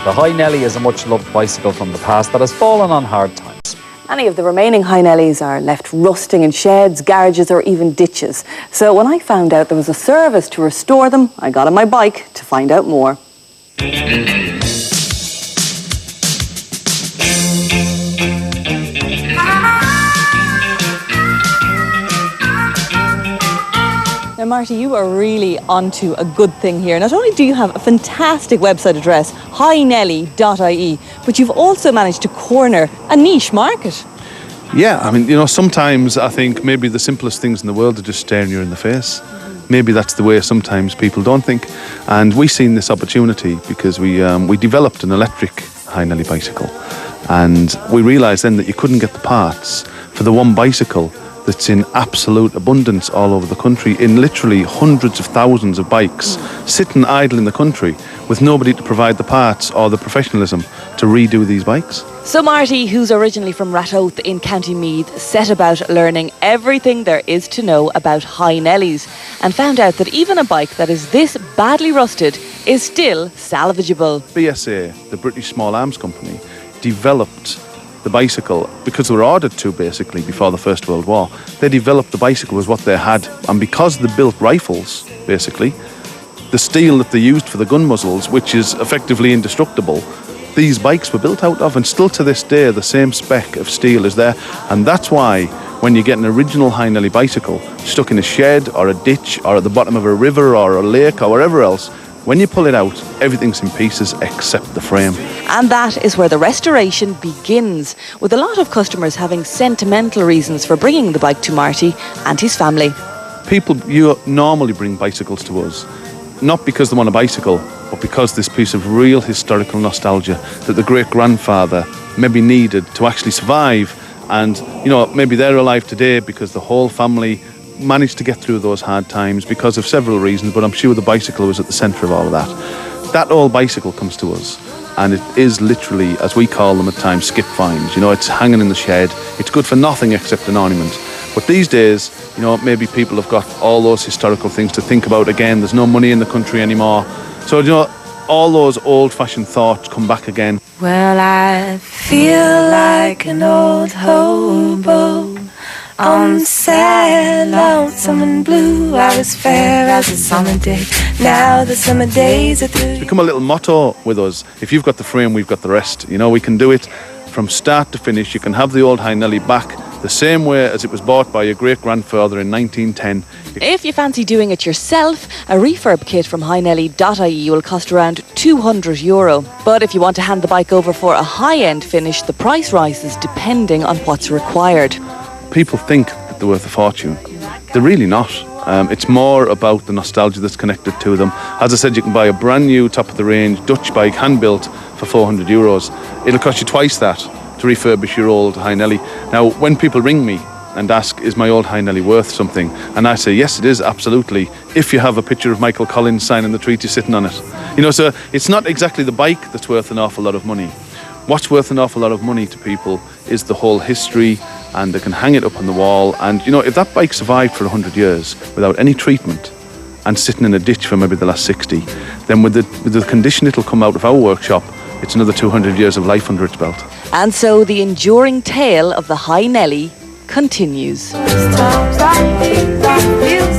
The Highnelly is a much-loved bicycle from the past that has fallen on hard times. Many of the remaining Highnellys are left rusting in sheds, garages or even ditches. So when I found out there was a service to restore them, I got on my bike to find out more. Now, Marty, you are really onto a good thing here. Not only do you have a fantastic website address, Highnelly.ie, but you've also managed to corner a niche market. Yeah, I mean, sometimes I think maybe the simplest things in the world are just staring you in the face. Maybe that's the way sometimes people don't think. And we seen this opportunity because we developed an electric Highnelly bicycle. And we realised then that you couldn't get the parts for the one bicycle that's in absolute abundance all over the country, in literally hundreds of thousands of bikes sitting idle in the country with nobody to provide the parts or the professionalism to redo these bikes. So Marty, who's originally from Raleigh in County Meath, set about learning everything there is to know about Highnellys and found out that even a bike that is this badly rusted is still salvageable. BSA, the British Small Arms Company, developed the bicycle because they were ordered to, basically, before the First World War. They developed the bicycle with what they had, and because they built rifles, basically, the steel that they used for the gun muzzles, which is effectively indestructible, these bikes were built out of, and still to this day the same spec of steel is there. And that's why when you get an original Highnelly bicycle stuck in a shed or a ditch or at the bottom of a river or a lake or wherever else, when you pull it out, everything's in pieces except the frame. And that is where the restoration begins, with a lot of customers having sentimental reasons for bringing the bike to Marty and his family. People normally bring bicycles to us, not because they want a bicycle, but because this piece of real historical nostalgia that the great-grandfather maybe needed to actually survive. And, maybe they're alive today because the whole family managed to get through those hard times because of several reasons, but I'm sure the bicycle was at the centre of all of that. That old bicycle comes to us, and it is literally, as we call them at times, skip finds. It's hanging in the shed. It's good for nothing except an ornament. But these days, maybe people have got all those historical things to think about again. There's no money in the country anymore. So, all those old-fashioned thoughts come back again. Well, I feel like an old hobo on sad, lonesome and blue. I was fair as a summer day. Now the summer days are through. It's become a little motto with us. If you've got the frame, we've got the rest. We can do it from start to finish. You can have the old Highnelly back the same way as it was bought by your great-grandfather in 1910. If you fancy doing it yourself, a refurb kit from Highnelly.ie will cost around €200. But if you want to hand the bike over for a high-end finish, the price rises depending on what's required. People think that they're worth a fortune. They're really not. It's more about the nostalgia that's connected to them. As I said, you can buy a brand new top-of-the-range Dutch bike, hand-built, for €400. It'll cost you twice that to refurbish your old Highnelly. Now, when people ring me and ask, is my old Highnelly worth something? And I say, yes, it is, absolutely, if you have a picture of Michael Collins signing the treaty sitting on it. So it's not exactly the bike that's worth an awful lot of money. What's worth an awful lot of money to people is the whole history, and they can hang it up on the wall. And, if that bike survived for 100 years without any treatment and sitting in a ditch for maybe the last 60, then with the condition it'll come out of our workshop, it's another 200 years of life under its belt. And so the enduring tale of the Highnelly continues. Sometimes I feel